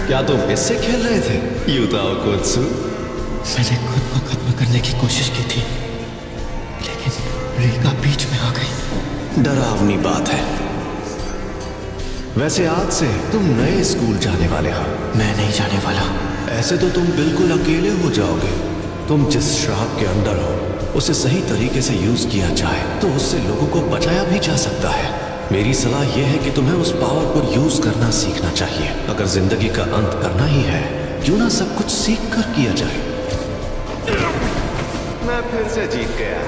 क्या तुम इससे खेल रहे थे? युताओ कोत्सु। मैंने खुद को खत्म करने की कोशिश की थी, लेकिन रीका बीच में आ गई। डरावनी बात है। वैसे आज से तुम नए स्कूल जाने वाले हो। मैं नहीं जाने वाला। ऐसे तो तुम बिल्कुल अकेले हो जाओगे। तुम जिस श्राप के अंदर हो उसे सही तरीके से यूज किया जाए तो उससे लोगों को बचाया भी जा सकता है। मेरी सलाह यह है कि तुम्हें उस पावर को यूज करना सीखना चाहिए। अगर जिंदगी का अंत करना ही है, क्यों ना सब कुछ सीख कर किया जाए। मैं फिर से जीत गया।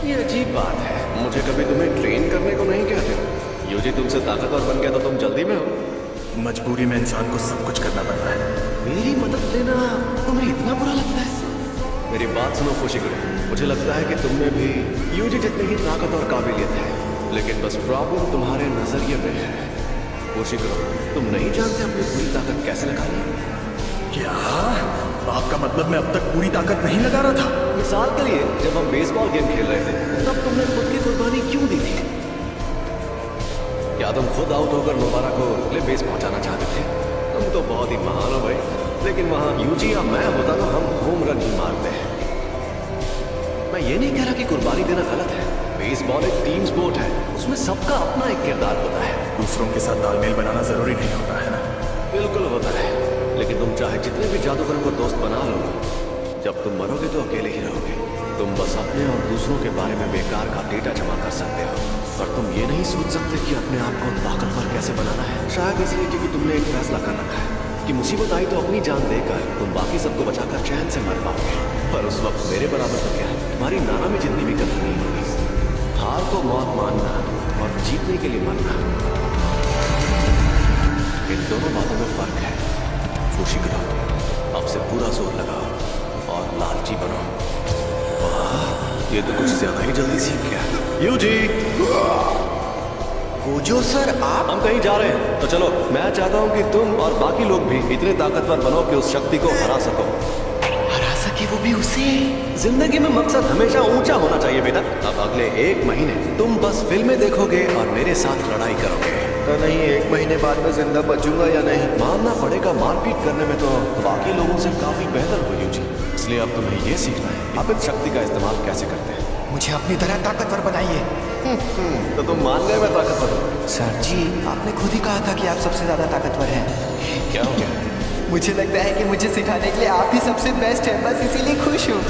ये अजीब बात है, मुझे कभी तुम्हें ट्रेन करने को नहीं कहते। यूजी तुमसे ताकतवर बन गया तो तुम जल्दी में हो। मजबूरी में इंसान को सब कुछ करना पड़ता है। मेरी मदद लेना तुम्हें इतना बुरा लगता है? मेरी बात सुनो फुशिकुरो, मुझे लगता है कि तुम में भी यूजी जितनी ही ताकत और काबिलियत है, लेकिन बस प्रॉब्लम तुम्हारे नजरिए में है। फुशिकुरो, तुम नहीं जानते अपनी पूरी ताकत कैसे लगानी। क्या आपका मतलब मैं अब तक पूरी ताकत नहीं लगा रहा था? मिसाल के लिए जब हम बेसबॉल गेम खेल रहे थे तब तुमने खुद की कुर्बानी क्यों दी थी? क्या तुम खुद आउट होकर मुबारक को ले बेस पहुंचाना चाहते थे? तुम तो बहुत ही महान हो भाई, लेकिन वहां यूजी या मैं होता तो हम होम रन ही मारते हैं। मैं ये नहीं कह रहा कि कुर्बानी देना गलत है। बेसबॉल एक टीम स्पोर्ट है, उसमें सबका अपना एक किरदार होता है। दूसरों के साथ तालमेल बनाना जरूरी नहीं होता है ना? बिल्कुल होता है, लेकिन तुम चाहे जितने भी जादूगरों को दोस्त बना लो, जब तुम मरोगे तो अकेले ही रहोगे। तुम बस अपने और दूसरों के बारे में बेकार का डेटा जमा कर सकते हो, और तुम ये नहीं सोच सकते कि अपने आप को ताकतवर कैसे बनाना है। शायद इसलिए क्योंकि तुमने एक फैसला कर रखा है कि मुसीबत आई तो अपनी जान देकर तुम बाकी सबको बचाकर चैन से मर पाओगे। पर उस वक्त मेरे बराबर तो क्या, तुम्हारी नाना में जितनी भी कदर नहीं होगी। हार को मौत मानना और जीतने के लिए मरना, इन दोनों बातों में फर्क है। फुशिकुरो, अब से पूरा जोर लगाओ और लालची बनो। वाह, ये तो कुछ ज्यादा ही जल्दी सीख गया। यूजी! गोजो सर, आप? हम कहीं जा रहे हैं तो चलो। मैं चाहता हूँ कि तुम और बाकी लोग भी इतने ताकतवर बनो कि उस शक्ति को हरा सको। हरा सके वो भी उसे? जिंदगी में मकसद हमेशा ऊंचा होना चाहिए बेटा। अब अगले 1 महीने तुम बस फिल्में देखोगे और मेरे साथ लड़ाई करोगे। तो नहीं 1 महीने बाद मैं जिंदा बचूंगा या नहीं? मानना पड़ेगा, मारपीट करने में तो बाकी लोगों से काफी बेहतर हो यूजी। इसलिए अब तुम्हें ये सीखना है आप इस शक्ति का इस्तेमाल कैसे करते हैं। मुझे अपनी तरह ताकतवर बनाइए। तो तुम मान गए मैं ताकतवर हूँ? सर जी, आपने खुद ही कहा था कि आप सबसे ज्यादा ताकतवर हैं। क्या हो गया? मुझे लगता है कि मुझे सिखाने के लिए आप ही सबसे बेस्ट है, बस इसीलिए खुश हूँ।